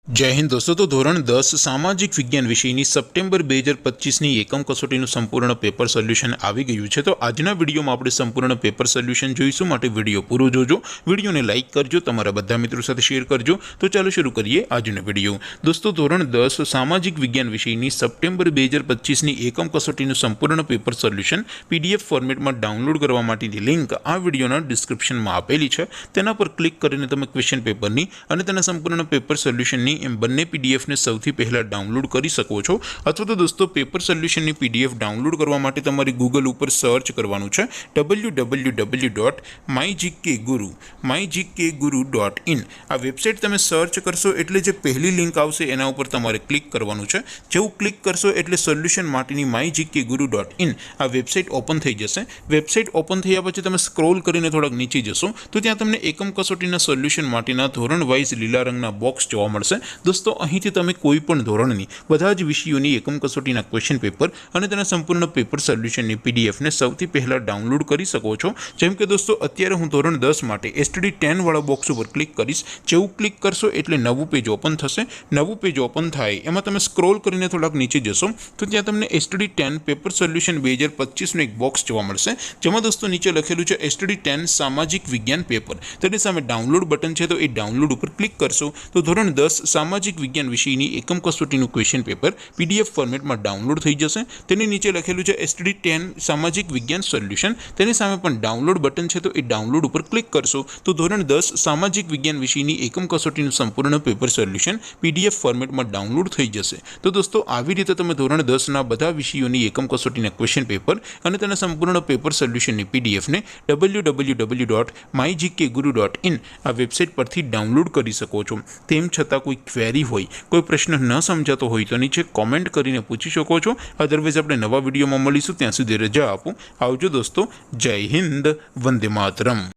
जय हिंद दोस्तों। तो धोरण 10 सामाजिक विज्ञान विषयની સપ્ટેમ્બર 2025ની એકમ કસોટીનું સંપૂર્ણ પેપર સોલ્યુશન આવી ગયું છે। તો આજના વિડીયોમાં આપણે સંપૂર્ણ પેપર સોલ્યુશન જોઈશું, માટે વિડીયો પૂરો જોજો, વિડીયોને લાઇક કરજો, તમારા બધા મિત્રો સાથે શેર કરજો। તો ચાલો શરૂ કરીએ આજનો વિડીયો। દોસ્તો, ધોરણ 10 સામાજિક વિજ્ઞાન વિષયની સપ્ટેમ્બર 2025ની એકમ કસોટીનું સંપૂર્ણ પેપર સોલ્યુશન પીડીએફ ફોર્મેટમાં ડાઉનલોડ કરવા માટેની લિંક આ વિડીયોના ડિસ્ક્રિપ્શનમાં આપેલી છે। તેના પર ક્લિક કરીને તમે ક્વેશ્ચન પેપરની અને તેના સંપૂર્ણ પેપર સોલ્યુશનની એમ બંને પીડીએફને સૌથી પહેલાં ડાઉનલોડ કરી શકો છો। અથવા તો દોસ્તો, પેપર સોલ્યુશનની પીડીએફ ડાઉનલોડ કરવા માટે તમારે ગૂગલ ઉપર સર્ચ કરવાનું છે www.mygkguru.in। આ વેબસાઇટ તમે સર્ચ કરશો એટલે જે પહેલી લિંક આવશે એના ઉપર તમારે ક્લિક કરવાનું છે। જેવું ક્લિક કરશો એટલે સોલ્યુશન માટેની mygkguru.in આ વેબસાઇટ ઓપન થઈ જશે। વેબસાઇટ ઓપન થયા પછી તમે સ્ક્રોલ કરીને થોડાક નીચે જશો તો ત્યાં તમને એકમ કસોટીના સોલ્યુશન માટેના ધોરણ વાઇઝ લીલા રંગના બોક્સ જોવા મળશે। દોસ્તો, અહીંથી તમે કોઈ પણ ધોરણની બધા જ વિષયોની એકમ કસોટીના ક્વેશ્ચન પેપર અને તેના સંપૂર્ણ પેપર સોલ્યુશનની પીડીએફને સૌથી પહેલાં ડાઉનલોડ કરી શકો છો। જેમ કે દોસ્તો, અત્યારે હું ધોરણ 10 માટે STD 10 વાળા બોક્સ ઉપર ક્લિક કરીશ। જેવું ક્લિક કરશો એટલે નવું પેજ ઓપન થશે। નવું પેજ ઓપન થાય એમાં તમે સ્ક્રોલ કરીને થોડાક નીચે જશો તો ત્યાં તમને STD 10 પેપર સોલ્યુશન 2025નું એક બોક્સ જોવા મળશે, જેમાં દોસ્તો નીચે લખેલું છે STD 10 સામાજિક વિજ્ઞાન પેપર। તેની સામે ડાઉનલોડ બટન છે, તો એ ડાઉનલોડ ઉપર ક્લિક કરશો તો ધોરણ 10 સામાજિક વિજ્ઞાન વિષયની એકમ કસોટીનું ક્વેશ્ચન પેપર પીડીએફ ફોર્મેટમાં ડાઉનલોડ થઈ જશે। તેની નીચે લખેલું છે STD 10 સામાજિક વિજ્ઞાન સોલ્યુશન। તેની સામે પણ ડાઉનલોડ બટન છે, તો એ ડાઉનલોડ ઉપર ક્લિક કરશો તો ધોરણ 10 સામાજિક વિજ્ઞાન વિષયની એકમ કસોટીનું સંપૂર્ણ પેપર સોલ્યુશન પીડીએફ ફોર્મેટમાં ડાઉનલોડ થઈ જશે। તો દોસ્તો, આવી રીતે તમે ધોરણ 10ના બધા વિષયોની એકમ કસોટીના ક્વેશ્ચન પેપર અને તેના સંપૂર્ણ પેપર સોલ્યુશનની પીડીએફને www.mygkguru.in આ વેબસાઇટ પરથી ડાઉનલોડ કરી શકો છો। તેમ છતાં કોઈ ક્વેરી હોય, કોઈ પ્રશ્ન ન સમજાતો હોય તો નીચે કોમેન્ટ કરીને પૂછી શકો છો। અધરવાઇઝ આપણે નવા વિડીયોમાં મળીશું, ત્યાં સુધી રજા આપો। આવજો દોસ્તો, જય હિન્દ, વંદે માતરમ।